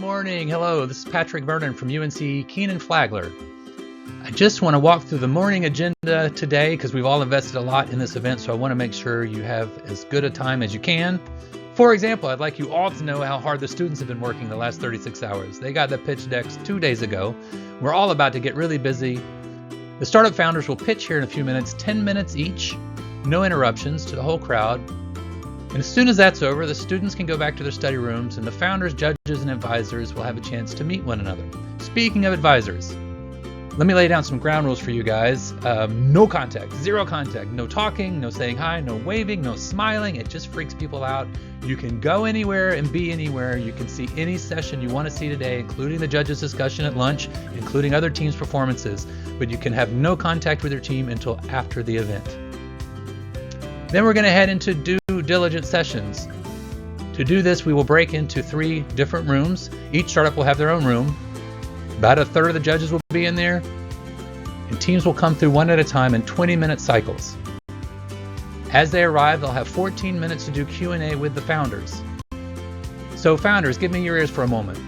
morning. Hello, this is Patrick Vernon from UNC Keenan Flagler. I just want to walk through the morning agenda today because we've all invested a lot in this event, so I want to make sure you have as good a time as you can. For example, I'd like you all to know how hard the students have been working the last 36 hours. They got the pitch decks 2 days ago. We're all about to get really busy. The startup founders will pitch here in a few minutes, 10 minutes each, no interruptions to the whole crowd. And as soon as that's over, the students can go back to their study rooms and the founders, judges, and advisors will have a chance to meet one another. Speaking of advisors, let me lay down some ground rules for you guys. No contact, zero contact, no talking, no saying hi, no waving, no smiling. It just freaks people out. You can go anywhere and be anywhere. You can see any session you want to see today, including the judges' discussion at lunch, including other teams' performances, but you can have no contact with your team until after the event. Then we're going to head into due diligence sessions. To do this, we will break into 3 different rooms. Each startup will have their own room. About a third of the judges will be in there, and teams will come through one at a time in 20-minute cycles. As they arrive, they'll have 14 minutes to do Q&A with the founders. So founders, give me your ears for a moment.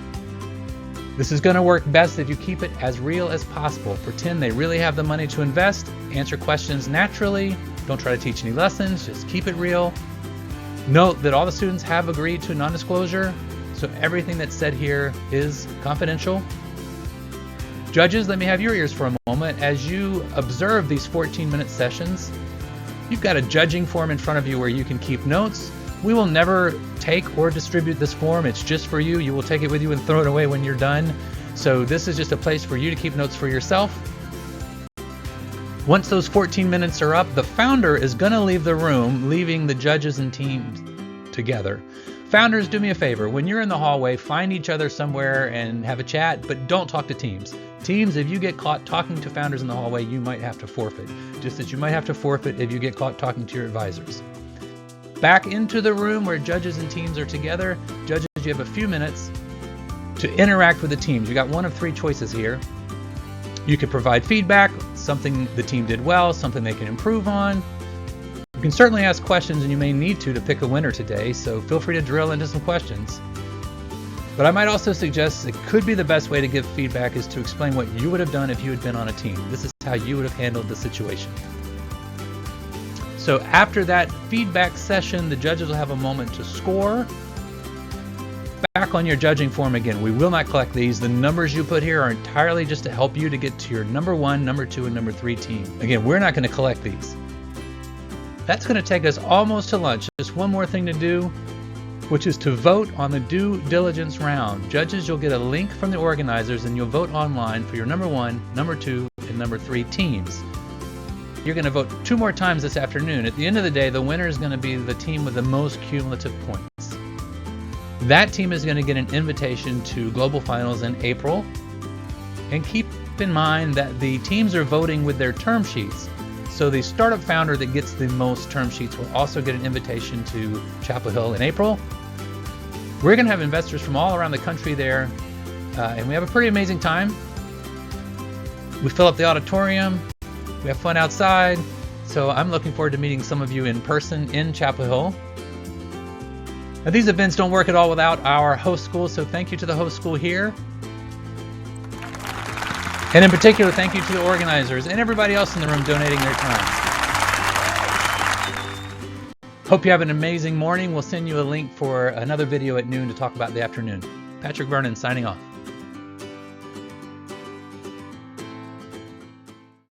This is going to work best if you keep it as real as possible. Pretend they really have the money to invest, answer questions naturally, don't try to teach any lessons, just keep it real. Note that all the students have agreed to non-disclosure, so everything that's said here is confidential. Judges, let me have your ears for a moment. As you observe these 14-minute sessions, you've got a judging form in front of you where you can keep notes. We will never take or distribute this form. It's just for you. You will take it with you and throw it away when you're done. So this is just a place for you to keep notes for yourself. Once those 14 minutes are up, the founder is going to leave the room, leaving the judges and teams together. Founders, do me a favor. When you're in the hallway, find each other somewhere and have a chat, but don't talk to teams. Teams, if you get caught talking to founders in the hallway, you might have to forfeit, just as you might have to forfeit if you get caught talking to your advisors. Back into the room where judges and teams are together. Judges, you have a few minutes to interact with the teams. You got one of 3 choices here. You could provide feedback, something the team did well, something they can improve on. You can certainly ask questions, and you may need to pick a winner today, so feel free to drill into some questions. But I might also suggest it could be the best way to give feedback is to explain what you would have done if you had been on a team. This is how you would have handled the situation. So after that feedback session, the judges will have a moment to score. Back on your judging form again, we will not collect these. The numbers you put here are entirely just to help you to get to your number 1, number 2, and number 3 team. Again, we're not going to collect these. That's going to take us almost to lunch. Just one more thing to do, which is to vote on the due diligence round. Judges, you'll get a link from the organizers and you'll vote online for your number 1, number 2, and number 3 teams. You're going to vote 2 more times this afternoon. At the end of the day, the winner is going to be the team with the most cumulative points. That team is going to get an invitation to global finals in April. And keep in mind that the teams are voting with their term sheets. So the startup founder that gets the most term sheets will also get an invitation to Chapel Hill in April. We're going to have investors from all around the country there, and we have a pretty amazing time. We fill up the auditorium, we have fun outside, so I'm looking forward to meeting some of you in person in Chapel Hill. Now, these events don't work at all without our host school, so thank you to the host school here. And in particular, thank you to the organizers and everybody else in the room donating their time. Hope you have an amazing morning. We'll send you a link for another video at noon to talk about the afternoon. Patrick Vernon signing off.